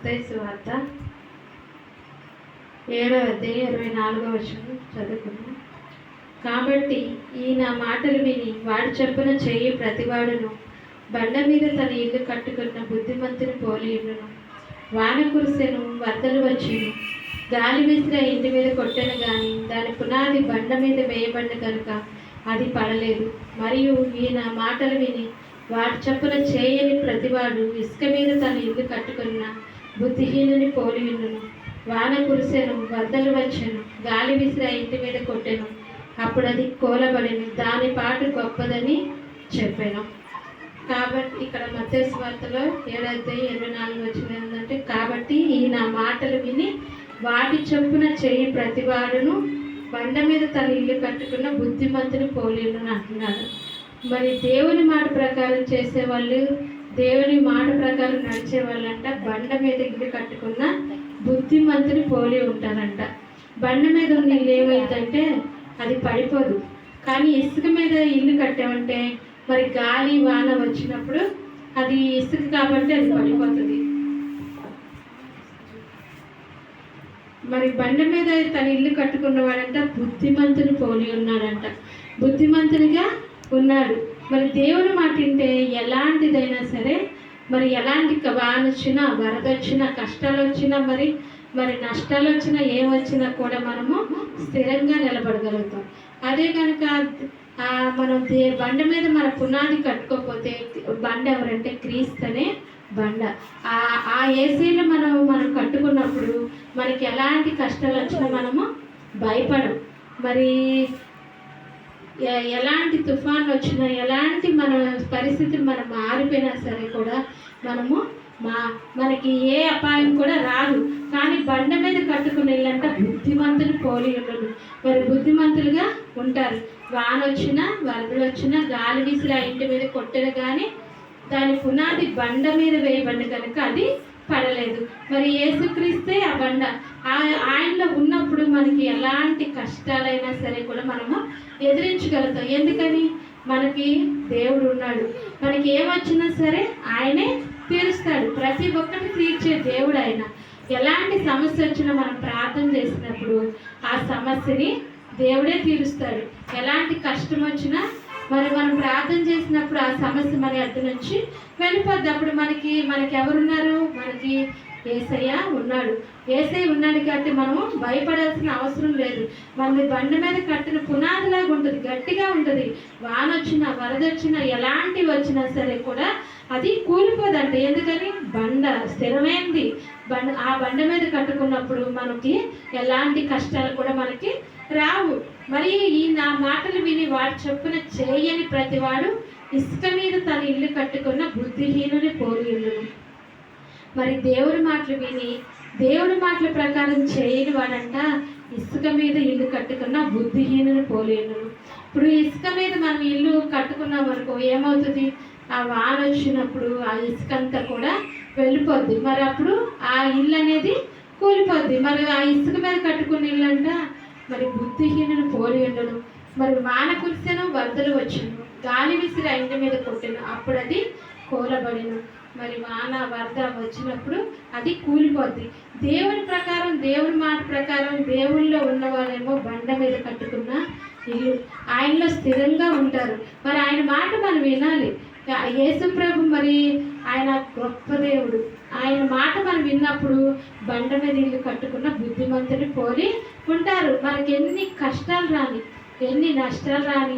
మత్తయి సువార్త 7:24 చదువుకున్నాం. కాబట్టి ఈయన మాటలు విని వాడు చొప్పున చేయి ప్రతివాడును బండ మీద తన ఇల్లు కట్టుకున్న బుద్ధిమంతుని పోలియుండును. వాన కురిసెను, వరదలు వచ్చెను, గాలి విసిరి ఆ ఇంటి మీద కొట్టెను గాని దాని పునాది బండ మీద వేయబడిన కనుక అది పడలేదు. మరియు ఈయన మాటలు విని వాటి చొప్పున చేయని ప్రతివాడు ఇసుక మీద తన ఇల్లు కట్టుకున్న బుద్ధిహీనుని పోలియుండును. వాన కురిసెను, వరదలు వచ్చెను, గాలి విసిరి ఆ ఇంటి మీద కొట్టెను, అప్పుడు అది కూలబడెను, దాని పాటు గొప్పదని చెప్పాను. కాబట్టి ఇక్కడ మత్తయి సువార్తలో 7:24 ఏంటంటే, కాబట్టి ఈయన మాటలు విని వాటి చొప్పున చేయి ప్రతివాడును బండ మీద తన ఇల్లు కట్టుకున్న బుద్ధిమంతుని పోలియుండును అంటున్నాడు. మరి దేవుని మాట ప్రకారం చేసేవాళ్ళు, దేవుని మాట ప్రకారం నడిచే వాళ్ళంట బండ మీద ఇల్లు కట్టుకున్న బుద్ధిమంతుని పోలి ఉంటారంట. బండ మీద ఉన్న ఇల్లు ఏమైందంటే అది పడిపోదు. కానీ ఇసుక మీద ఇల్లు కట్టామంటే మరి గాలి వాన వచ్చినప్పుడు అది ఇసుక కాబట్టి అది పడిపోతుంది. మరి బండ మీద తన ఇల్లు కట్టుకున్నవాడంట బుద్ధిమంతుని పోలి ఉన్నాడంట, బుద్ధిమంతునిగా ఉన్నాడు. మరి దేవుని మాట వింటే ఎలాంటిదైనా సరే, మరి ఎలాంటి వాన వచ్చినా, వరద వచ్చినా, కష్టాలు వచ్చినా, మరి నష్టాలు వచ్చినా, ఏమొచ్చినా కూడా మనము స్థిరంగా నిలబడగలుగుతాం. అదే కనుక మనం బండ మీద మన పునాది కట్టుకోకపోతే, బండ ఎవరంటే క్రీస్తునే బండ. ఆ ఏసీలో మనం కట్టుకున్నప్పుడు మనకి ఎలాంటి కష్టాలు వచ్చినా మనము భయపడం. మరి ఎలాంటి తుఫాన్లు వచ్చినా, ఎలాంటి మన పరిస్థితులు మనం మారిపోయినా సరే కూడా మనకి ఏ అపాయం కూడా రాదు. కానీ బండ మీద కట్టుకుని వెళ్ళంట బుద్ధిమంతులు పోలి ఉండరు. మరి బుద్ధిమంతులుగా ఉంటారు. వాన వచ్చినా, వరదలు వచ్చినా, గాలి విసిరి ఆ ఇంటి మీద కొట్టిన కానీ దాని పునాది బండ మీద వేయబడి కనుక అది పడలేదు. మరి యేసుక్రీస్తే ఆ బండ. ఆయనలో ఉన్నప్పుడు మనకి ఎలాంటి కష్టాలైనా సరే కూడా మనము ఎదిరించగలుగుతాం. ఎందుకని? మనకి దేవుడు ఉన్నాడు. మనకి ఏమొచ్చినా సరే ఆయనే తీరుస్తాడు. ప్రతి ఒక్కరిని తీర్చే దేవుడు ఆయన. ఎలాంటి సమస్య వచ్చినా మనం ప్రార్థన చేసినప్పుడు ఆ సమస్యని దేవుడే తీరుస్తాడు. ఎలాంటి కష్టం వచ్చినా మనం ప్రార్థన చేసినప్పుడు ఆ సమస్య మన అడ్డు నుంచి వెళ్ళిపోద్ది. అప్పుడు మనకి ఎవరున్నారు? మనకి యేసయ్య ఉన్నాడు. యేసయ్య ఉన్నాడు కాబట్టి మనము భయపడాల్సిన అవసరం లేదు. మన బండ మీద కట్టిన పునాదిలాగా ఉంటుంది, గట్టిగా ఉంటుంది. వాన వచ్చినా, వరద వచ్చినా, ఎలాంటివి వచ్చినా సరే కూడా అది కూలిపోదంట. ఎందుకని? బండ స్థిరమైంది. ఆ బండ మీద కట్టుకున్నప్పుడు మనకి ఎలాంటి కష్టాలు కూడా మనకి రావు. మరి ఈ నా మాటలు విని వాడు చొప్పున చేయని ప్రతివాడు ఇసుక మీద తన ఇల్లు కట్టుకున్న బుద్ధిహీనుని పోలియుండును. మరి దేవుడి మాటలు విని దేవుడి మాటల ప్రకారం చేయని వాడంట ఇసుక మీద ఇల్లు కట్టుకున్న బుద్ధిహీనుని పోలియుండును. ఇప్పుడు ఇసుక మీద మనం ఇల్లు కట్టుకున్నాం అనుకో, ఏమవుతుంది? ఆ వాన వచ్చినప్పుడు ఆ ఇసుక అంతా కూడా వెళ్ళిపోద్ది. మరి అప్పుడు ఆ ఇల్లు అనేది కూలిపోద్ది. మరి ఆ ఇసుక మీద కట్టుకున్న ఇల్లు అంట మరి బుద్ధిహీనుని పోలి ఉండను. మరి వాన కురిసెను, వరదలు వచ్చెను, గాలి విసిరి ఆ ఇంటి మీద కొట్టెను, అప్పుడు అది కూలబడెను. మరి వాన వరద వచ్చినప్పుడు అది కూలిపోద్ది. దేవుని ప్రకారం, దేవుని మాట ప్రకారం దేవుళ్ళో ఉన్న వాళ్ళేమో బండ మీద కట్టుకున్న ఇల్లు, ఆయనలో స్థిరంగా ఉంటారు. మరి ఆయన మాట మనం వినాలి. యేసు ప్రభు మరి ఆయన గొప్ప దేవుడు. ఆయన మాట మనం విన్నప్పుడు బండ మీద ఇల్లు కట్టుకున్న బుద్ధిమంతుని పోలి ఉంటారు. మనకి ఎన్ని కష్టాలు రాని, ఎన్ని నష్టాలు రాని,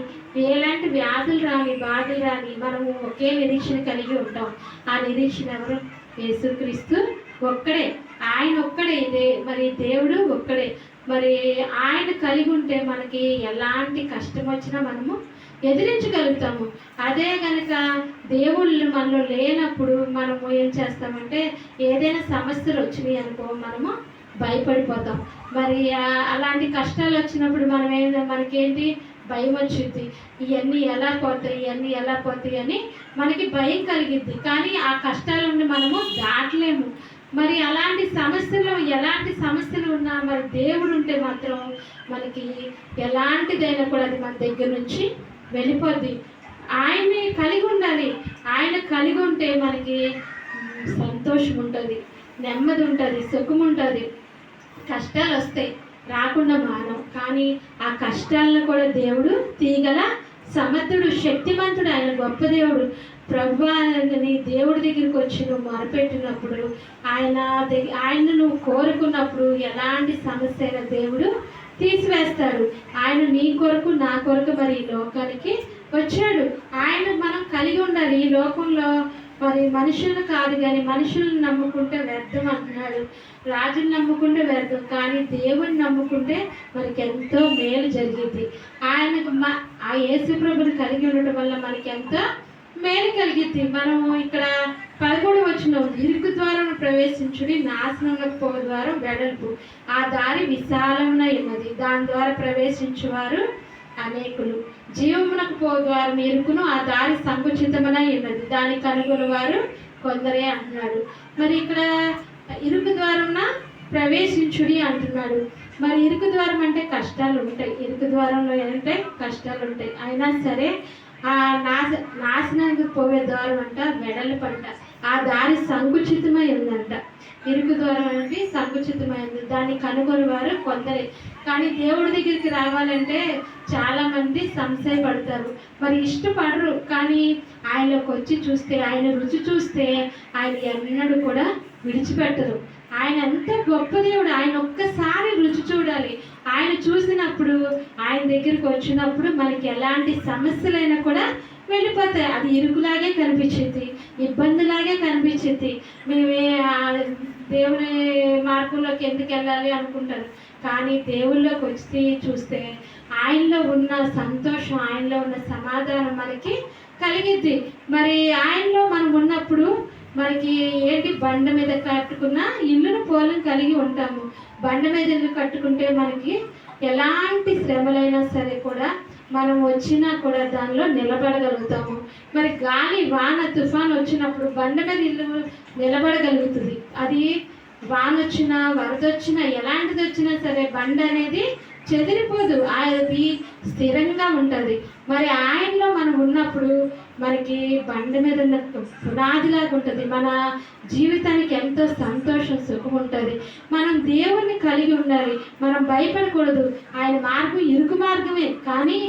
ఎలాంటి వ్యాధులు రాని, బాధలు రాని, మనము ఒకే నిరీక్షణ కలిగి ఉంటాం. ఆ నిరీక్షణ ఎవరు? యేసుక్రీస్తు ఒక్కడే. ఆయన ఒక్కడే. మరి దేవుడు ఒక్కడే. మరి ఆయన కలిగి ఉంటే మనకి ఎలాంటి కష్టం వచ్చినా మనము ఎదిరించగలుగుతాము. అదే కనుక దేవుళ్ళు మనలో లేనప్పుడు మనము ఏం చేస్తామంటే, ఏదైనా సమస్యలు వచ్చినాయి అనుకో మనము భయపడిపోతాం. మరి అలాంటి కష్టాలు వచ్చినప్పుడు మనకేంటి? భయం వచ్చింది. ఇవన్నీ ఎలా పోతాయి అని మనకి భయం కలిగిద్ది. కానీ ఆ కష్టాల నుండి మనము దాటలేము. మరి అలాంటి సమస్యలు, ఎలాంటి సమస్యలు ఉన్నా మరి దేవుడు ఉంటే మాత్రం మనకి ఎలాంటిదైనా కూడా అది మన దగ్గర నుంచి వెళ్ళిపోద్ది. ఆయన్ని కలిగి ఉండాలి. ఆయన కలిగి ఉంటే మనకి సంతోషం ఉంటుంది. నెమ్మది ఉంటుంది, సుఖం ఉంటుంది. కష్టాలు వస్తాయి, రాకుండా మానం. కానీ ఆ కష్టాలను కూడా దేవుడు తీగల సమర్థుడు, శక్తిమంతుడు. ఆయన గొప్ప దేవుడు. ప్రభువా నీ దేవుడి దగ్గరికి వచ్చి నువ్వు మొరపెట్టినప్పుడు, ఆయన్ని నువ్వు కోరుకున్నప్పుడు ఎలాంటి సమస్య అయినా దేవుడు తీసివేస్తాడు. ఆయన నీ కొరకు నా కొరకు మరి ఈ లోకానికి వచ్చాడు. ఆయన మనం కలిగి ఉండాలి. ఈ లోకంలో మరి మనుషులను కాదు, కానీ మనుషులను నమ్ముకుంటే వ్యర్థం అంటున్నాడు. రాజుని నమ్ముకుంటే వ్యర్థం, కానీ దేవుని నమ్ముకుంటే మనకి ఎంతో మేలు జరిగింది. ఆయనకు ఆ యేసు ప్రభుని కలిగి ఉండటం వల్ల మనకి ఎంతో మేలు కలిగిద్ది. మనం ఇక్కడ 11 వచనం, ఇరుకు ద్వారం ప్రవేశించుడి, నాశనంగా పో ద్వారం వెడల్పు, ఆ దారి విశాలమున ఉన్నది, దాని ద్వారా ప్రవేశించువారు అనేకులు. జీవమునకు పో ద్వారం ఇరుకును, ఆ దారి సంకుచితమనై ఉన్నది, దాన్ని కనుగొని వారు కొందరే అంటున్నాడు. మరి ఇక్కడ ఇరుకు ద్వారంన ప్రవేశించుడి అంటున్నాడు. మరి ఇరుకు ద్వారం అంటే కష్టాలు ఉంటాయి. ఇరుకు ద్వారంలో ఏంటంటే కష్టాలు ఉంటాయి. అయినా సరే ఆ నాశనానికి పోయే ద్వారం అంట వెడల్పంట, ఆ దారి సంకుచితమై ఉందంట. ఇరుకు ద్వారం అంటే సంకుచితమైంది, దాన్ని కనుగొని వారు కొందరే. కానీ దేవుడి దగ్గరికి రావాలంటే చాలామంది సంశయపడతారు, మరి ఇష్టపడరు. కానీ ఆయనలోకి వచ్చి చూస్తే, ఆయన రుచి చూస్తే ఆయన ఎన్నడూ కూడా విడిచిపెట్టరు. ఆయన ఎంత గొప్ప దేవుడు. ఆయన ఒక్కసారి రుచి చూడాలి. ఆయన చూసినప్పుడు, ఆయన దగ్గరికి వచ్చినప్పుడు మనకి ఎలాంటి సమస్యలైనా కూడా వెళ్ళిపోతాయి. అది ఇరుకులాగే కనిపించింది, ఇబ్బందిలాగే కనిపించింది. మేమే దేవుని మార్గంలోకి ఎందుకు వెళ్ళాలి అనుకుంటారు. కానీ దేవుళ్ళలోకి వచ్చి చూస్తే ఆయనలో ఉన్న సంతోషం, ఆయనలో ఉన్న సమాధానం మనకి కలిగిద్ది. మరి ఆయనలో మనం ఉన్నప్పుడు మనకి ఏంటి, బండ మీద కట్టుకున్న ఇల్లును పోలం కలిగి ఉంటాము. బండ మీద ఇల్లు కట్టుకుంటే మనకి ఎలాంటి శ్రమలైనా సరే కూడా మనం వచ్చినా కూడా దానిలో నిలబడగలుగుతాము. మరి గాలి, వాన, తుఫాన్ వచ్చినప్పుడు బండ మీద ఇల్లు నిలబడగలుగుతుంది. అది వాన వచ్చినా, వరద వచ్చినా, ఎలాంటిది వచ్చినా సరే బండ అనేది చెదిరిపోదు, అది స్థిరంగా ఉంటుంది. మరి ఆయనలో మనం ఉన్నప్పుడు మనకి బండ మీద ఉన్న పునాదిలాగా ఉంటుంది. మన జీవితానికి ఎంతో సంతోషం, సుఖం ఉంటుంది. మనం దేవుణ్ణి కలిగి ఉండాలి. మనం భయపడకూడదు. ఆయన మార్గం ఇరుకు మార్గమే, కానీ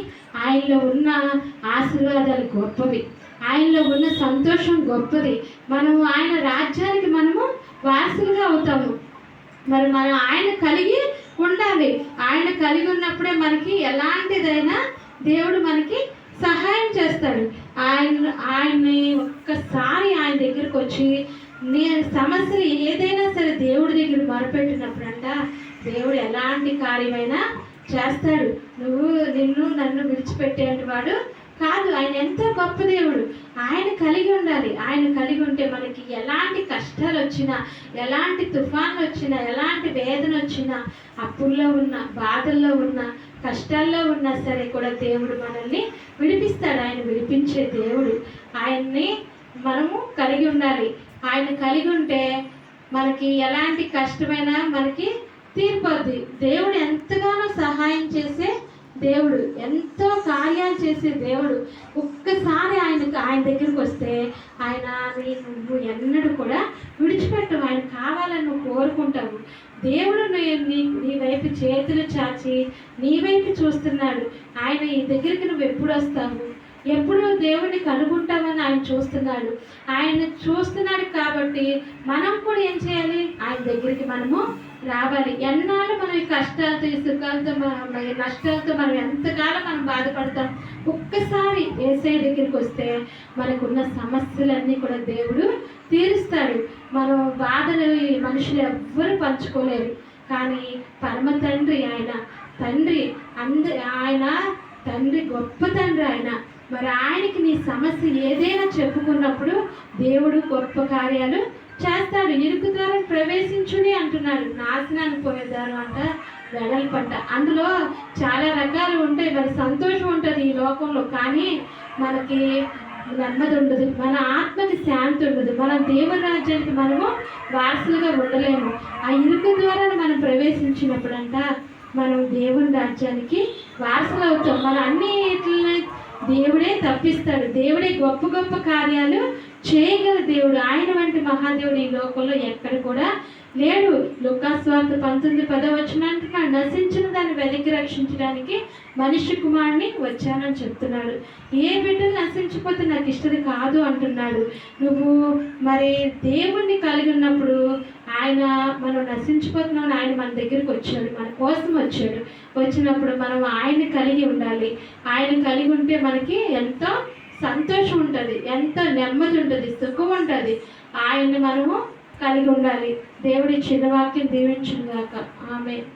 ఆయనలో ఉన్న ఆశీర్వాదాలు గొప్పవి, ఆయనలో ఉన్న సంతోషం గొప్పది. మనము ఆయన రాజ్యానికి మనము వారసులుగా అవుతాము. మరి మనం ఆయన కలిగి ఉండాలి. ఆయన కలిగి ఉన్నప్పుడే మనకి ఎలాంటిదైనా దేవుడు మనకి సహాయం చేస్తాడు. ఆయన్ని ఒక్కసారి ఆయన దగ్గరికి వచ్చి నీ సమస్యలు ఏదైనా సరే దేవుడి దగ్గర మొరపెట్టినప్పుడంట దేవుడు ఎలాంటి కార్యమైనా చేస్తాడు. నన్ను విడిచిపెట్టేటి వాడు కాదు. ఆయన ఎంతో గొప్ప దేవుడు. ఆయన కలిగి ఉండాలి. ఆయన కలిగి ఉంటే మనకి ఎలాంటి కష్టాలు వచ్చినా, ఎలాంటి తుఫాన్లు వచ్చినా, ఎలాంటి వేదన వచ్చినా, అప్పుల్లో ఉన్న, బాధల్లో ఉన్న, కష్టాల్లో ఉన్నా సరే కూడా దేవుడు మనల్ని విడిపిస్తాడు. ఆయన విడిపించే దేవుడు. ఆయన్ని మనము కలిగి ఉండాలి. ఆయన కలిగి ఉంటే మనకి ఎలాంటి కష్టమైనా మనకి తీరిపోద్ది. దేవుడు ఎంతగానో సహాయం చేసే దేవుడు, ఎంతో కార్యాలు చేసే దేవుడు. ఒక్కసారి ఆయన దగ్గరికి వస్తే ఆయన నువ్వు ఎన్నడూ కూడా విడిచిపెట్టవు. ఆయన కావాలని నువ్వు కోరుకుంటావు. దేవుడు నీ వైపు చేతులు చాచి నీ వైపు చూస్తున్నాడు. ఆయన ఈ దగ్గరికి నువ్వు ఎప్పుడు వస్తావు, ఎప్పుడు దేవుడిని కనుగొంటామని ఆయన చూస్తున్నాడు. ఆయన చూస్తున్నాడు కాబట్టి మనం కూడా ఏం చేయాలి, ఆయన దగ్గరికి మనము రావాలి. ఎన్నాళ్ళు మనం ఈ కష్టాలతో, ఈ సుఖాలతో, నష్టాలతో మనం ఎంతకాలం మనం బాధపడతాం. ఒక్కసారి యేసయ్య దగ్గరికి వస్తే మనకున్న సమస్యలన్నీ కూడా దేవుడు తీరుస్తాడు. మనం బాధలు ఈ మనుషులు ఎవ్వరు పంచుకోలేరు, కానీ పరమ తండ్రి ఆయన తండ్రి గొప్ప తండ్రి ఆయన. మరి ఆయనకి నీ సమస్య ఏదైనా చెప్పుకున్నప్పుడు దేవుడు గొప్ప కార్యాలు చేస్తాడు. ఇరుకు ద్వారా ప్రవేశించుని అంటున్నాడు, నాశనానికి పోయేదారు అంట వెడల్పంట. అందులో చాలా రకాలు ఉంటాయి. మరి సంతోషం ఉంటుంది ఈ లోకంలో, కానీ మనకి నెమ్మది ఉండదు, మన ఆత్మకి శాంతి ఉండదు. మనం దేవుని రాజ్యానికి మనము వారసులుగా ఉండలేము. ఆ ఇరుకు ద్వారా మనం ప్రవేశించినప్పుడంట మనం దేవుని రాజ్యానికి వారసులు అవుతాం. మన అన్నిటిని దేవుడే తప్పిస్తాడు. దేవుడే గొప్ప గొప్ప కార్యాలు చేయగల దేవుడు. ఆయన వంటి మహాదేవుడు ఈ లోకంలో ఎక్కడ కూడా లేడు. లూకాసువార్త 19:10 అంటున్నాడు, నశించిన దాన్ని వెలికి రక్షించడానికి మనిషి కుమారుని వచ్చానని చెప్తున్నాడు. ఏ బిడ్డలు నశించిపోతే నాకు ఇష్టది కాదు అంటున్నాడు. నువ్వు మరి దేవుణ్ణి కలిగి ఉన్నప్పుడు ఆయన మనం నశించిపోతున్నాం, ఆయన మన దగ్గరికి వచ్చాడు, మన కోసం వచ్చాడు. వచ్చినప్పుడు మనం ఆయన్ని కలిగి ఉండాలి. ఆయన కలిగి ఉంటే మనకి ఎంతో సంతోషం ఉంటుంది, ఎంతో నెమ్మది ఉంటుంది, సుఖం ఉంటుంది. ఆయన్ని మనము కలిగి ఉండాలి. దేవుడి చిన్న వాక్యం దీవించుగాక. ఆమేన్.